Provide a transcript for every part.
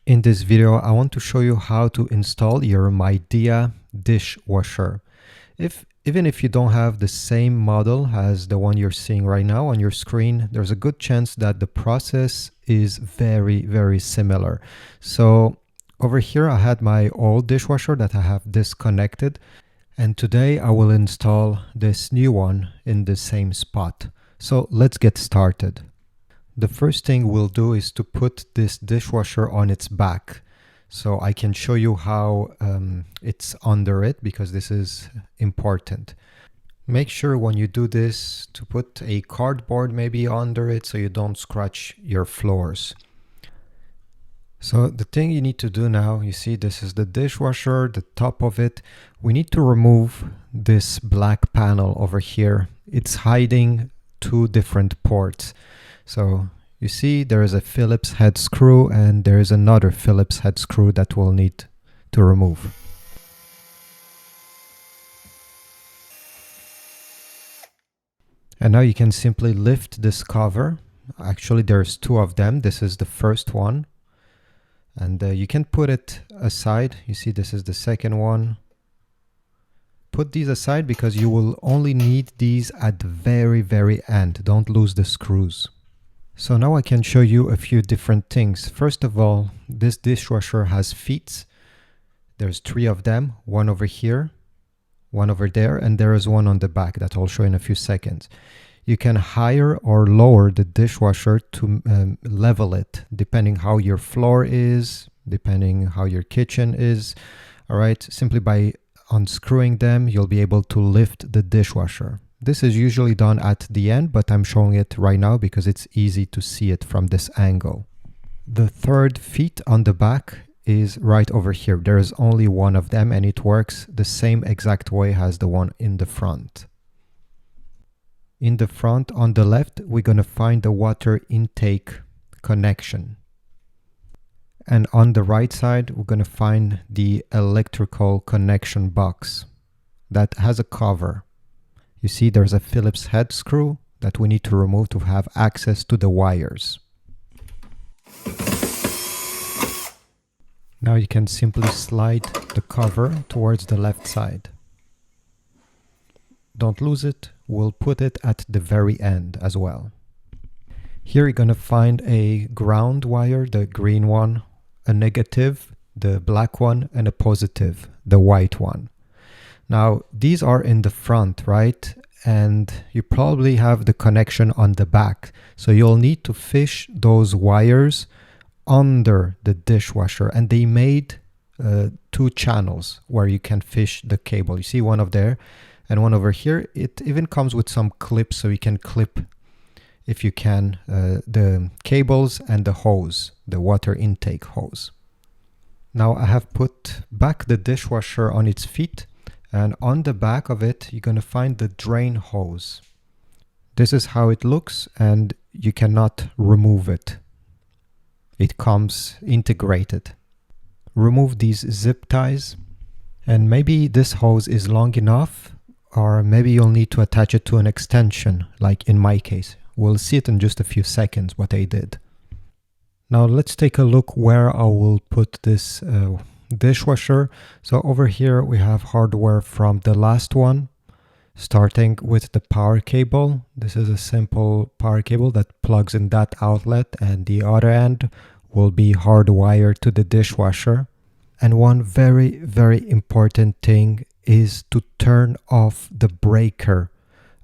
In this video, I want to show you how to install your Midea dishwasher. Even if you don't have the same model as the one you're seeing right now on your screen, there's a good chance that the process is very similar. So over here, I had my old dishwasher that I have disconnected, and today I will install this new one in the same spot. So let's get started. The first thing we'll do is to put this dishwasher on its back. So I can show you how it's under it, because this is important. Make sure when you do this to put a cardboard maybe under it so you don't scratch your floors. So the thing you need to do now, you see this is the dishwasher, the top of it. We need to remove this black panel over here. It's hiding two different ports. So you see there is a Phillips head screw and there is another Phillips head screw that we'll need to remove. And now you can simply lift this cover. Actually, there's two of them. This is the first one. And you can put it aside. You see this is the second one. Put these aside because you will only need these at the very end. Don't lose the screws. So now I can show you a few different things. First of all, this dishwasher has feet. There's three of them, one over here, one over there, and there is one on the back that I'll show in a few seconds. You can higher or lower the dishwasher to level it, depending how your floor is, depending how your kitchen is. All right, simply by unscrewing them, you'll be able to lift the dishwasher. This is usually done at the end, but I'm showing it right now because it's easy to see it from this angle. The third feet on the back is right over here. There is only one of them and it works the same exact way as the one in the front. In the front on the left, we're going to find the water intake connection. And on the right side, we're going to find the electrical connection box that has a cover. You see there's a Phillips head screw that we need to remove to have access to the wires. Now you can simply slide the cover towards the left side. Don't lose it. We'll put it at the very end as well. Here you're going to find a ground wire, the green one, a negative, the black one, and a positive, the white one. Now, these are in the front, right? And you probably have the connection on the back. So you'll need to fish those wires under the dishwasher. And they made two channels where you can fish the cable. You see one over there and one over here. It even comes with some clips, so you can clip, if you can, the cables and the hose, the water intake hose. Now I have put back the dishwasher on its feet. And on the back of it, you're going to find the drain hose. This is how it looks, and you cannot remove it. It comes integrated. Remove these zip ties, and maybe this hose is long enough, or maybe you'll need to attach it to an extension, like in my case. We'll see it in just a few seconds, what I did. Now let's take a look where I will put this dishwasher. So over here we have hardware from the last one, starting with the power cable. This is a simple power cable that plugs in that outlet, and the other end will be hardwired to the dishwasher. And one very important thing is to turn off the breaker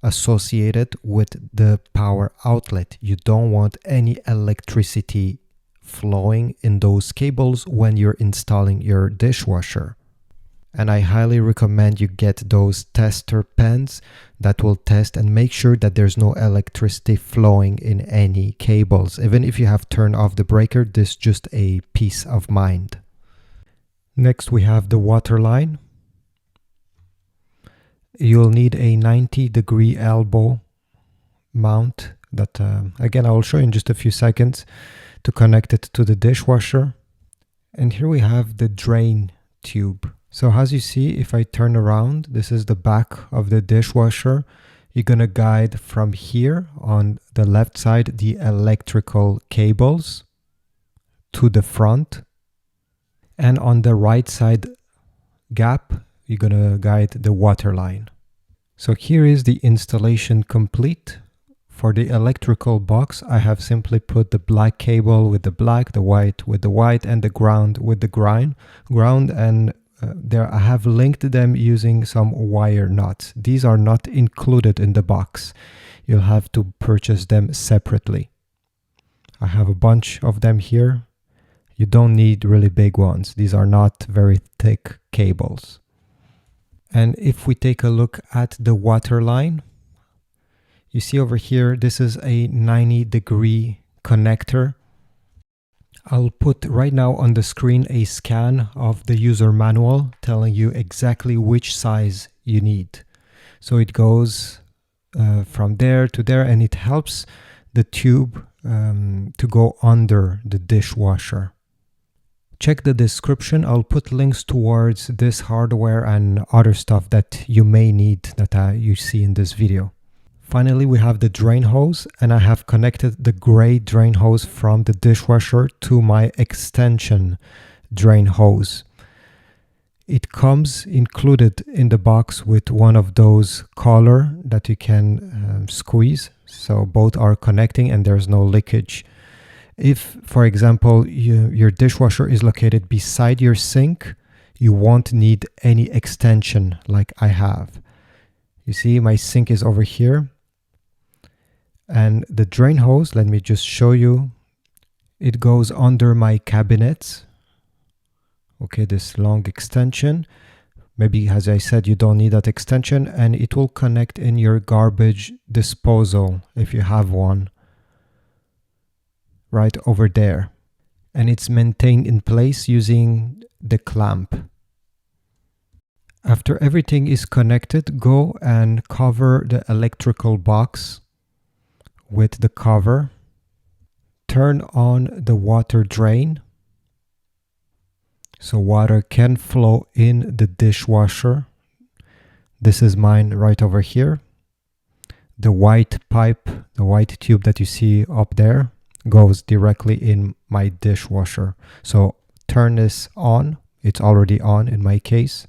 associated with the power outlet. You don't want any electricity flowing in those cables when you're installing your dishwasher. And I highly recommend you get those tester pens that will test and make sure that there's no electricity flowing in any cables. Even if you have turned off the breaker, this is just a peace of mind. Next we have the water line. You'll need a 90-degree elbow mount that again I will show you in just a few seconds, to connect it to the dishwasher. And here we have the drain tube. So as you see, if I turn around, this is the back of the dishwasher. You're going to guide from here on the left side the electrical cables to the front And on the right side gap, you're gonna guide the water line. So here is the installation complete. For the electrical box, I have simply put the black cable with the black, the white with the white, and the ground with the ground, and there I have linked them using some wire nuts. These are not included in the box. You'll have to purchase them separately. I have a bunch of them here. You don't need really big ones. These are not very thick cables. And if we take a look at the water line, you see over here, this is a 90-degree connector. I'll put right now on the screen a scan of the user manual telling you exactly which size you need. So it goes from there to there, and it helps the tube to go under the dishwasher. Check the description. I'll put links towards this hardware and other stuff that you may need that you see in this video. Finally, we have the drain hose, and I have connected the gray drain hose from the dishwasher to my extension drain hose. It comes included in the box with one of those collar that you can squeeze, so both are connecting and there's no leakage. If, for example, your dishwasher is located beside your sink, you won't need any extension like I have. You see, my sink is over here. And the drain hose, let me just show you. It goes under my cabinets. Okay, this long extension. Maybe, as I said, you don't need that extension, and it will connect in your garbage disposal if you have one. Right over there. And it's maintained in place using the clamp. After everything is connected, go and cover the electrical box with the cover. Turn on the water drain so water can flow in the dishwasher. This is mine right over here. The white pipe, the white tube that you see up there, goes directly in my dishwasher. So turn this on. It's already on in my case.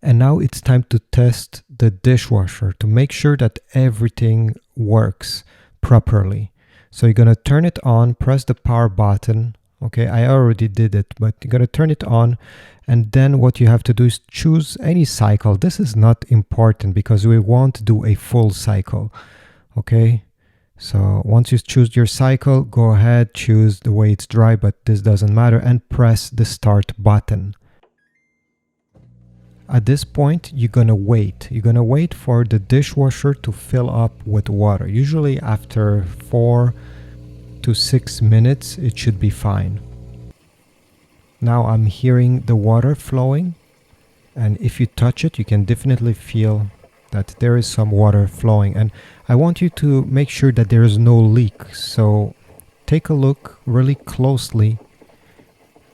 And now it's time to test the dishwasher to make sure that everything works properly. So you're gonna turn it on, press the power button. Okay, I already did it, but you're gonna turn it on, and then what you have to do is choose any cycle. This is not important because we won't do a full cycle. Okay, so once you choose your cycle, go ahead, choose the way it's dry, but this doesn't matter, and press the start button. At this point, you're gonna wait. You're gonna wait for the dishwasher to fill up with water. Usually after 4 to 6 minutes, it should be fine. Now I'm hearing the water flowing, and if you touch it, you can definitely feel that there is some water flowing. And I want you to make sure that there is no leak. So take a look really closely.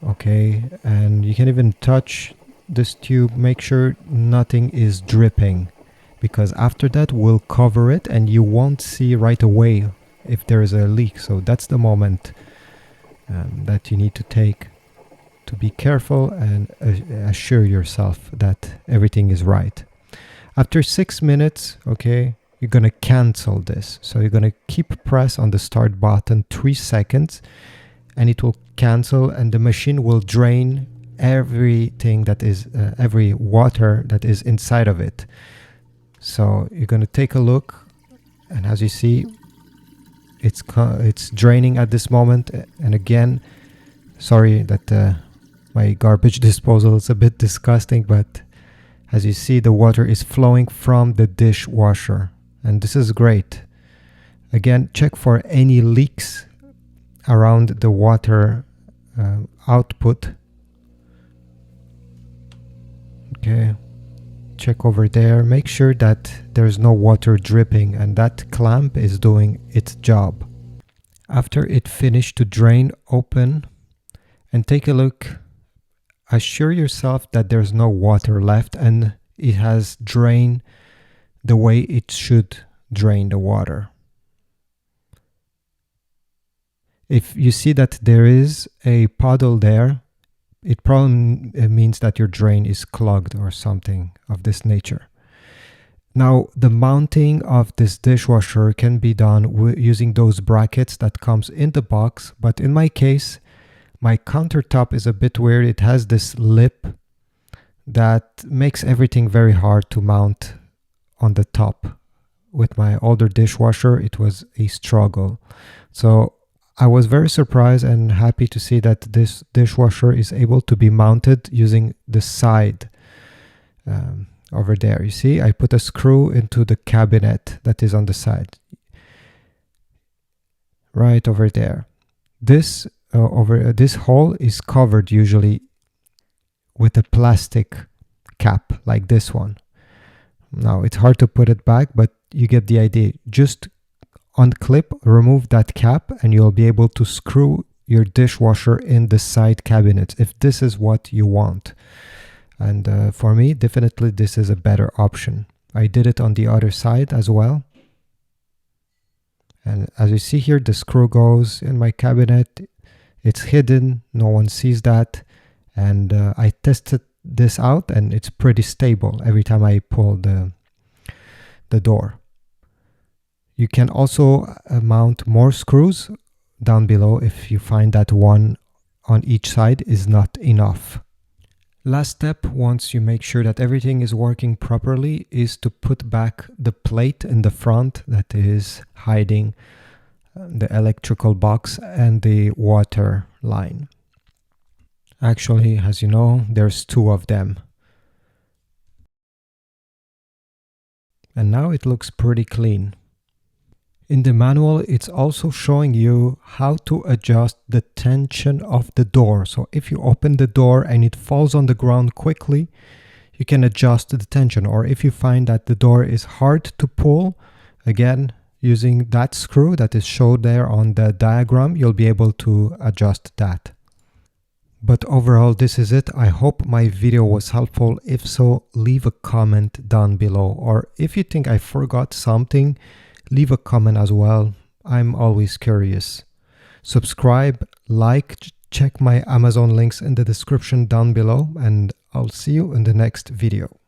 Okay, and you can even touch this tube, make sure nothing is dripping, because after that we'll cover it and you won't see right away if there is a leak. So that's the moment that you need to take to be careful and assure yourself that everything is right. After 6 minutes, okay, you're gonna cancel this. So you're gonna keep press on the start button 3 seconds, and it will cancel, and the machine will drain everything that is every water that is inside of it. So you're going to take a look, and as you see, it's draining at this moment. And again, sorry that my garbage disposal is a bit disgusting, but as you see, the water is flowing from the dishwasher, and this is great. Again, check for any leaks around the water output. Okay, check over there, make sure that there's no water dripping and that clamp is doing its job. After it finished to drain, open and take a look. Assure yourself that there's no water left and it has drained the way it should drain the water. If you see that there is a puddle there, it probably means that your drain is clogged or something of this nature. Now, the mounting of this dishwasher can be done using those brackets that comes in the box, but in my case, my countertop is a bit weird. It has this lip that makes everything very hard to mount on the top. With my older dishwasher, it was a struggle. So I was very surprised and happy to see that this dishwasher is able to be mounted using the side over there. You see, I put a screw into the cabinet that is on the side. Right over there. This hole is covered usually with a plastic cap like this one. Now it's hard to put it back, but you get the idea. Just unclip, remove that cap, and you'll be able to screw your dishwasher in the side cabinets if this is what you want. And for me, definitely this is a better option. I did it on the other side as well. And as you see here, the screw goes in my cabinet. It's hidden, no one sees that. And I tested this out and it's pretty stable every time I pull the door. You can also mount more screws down below if you find that one on each side is not enough. Last step, once you make sure that everything is working properly, is to put back the plate in the front that is hiding the electrical box and the water line. Actually, as you know, there's two of them. And now it looks pretty clean. In the manual, it's also showing you how to adjust the tension of the door. So if you open the door and it falls on the ground quickly, you can adjust the tension. Or if you find that the door is hard to pull, again, using that screw that is shown there on the diagram, you'll be able to adjust that. But overall, this is it. I hope my video was helpful. If so, leave a comment down below. Or if you think I forgot something, leave a comment as well. I'm always curious. Subscribe, like, check my Amazon links in the description down below, and I'll see you in the next video.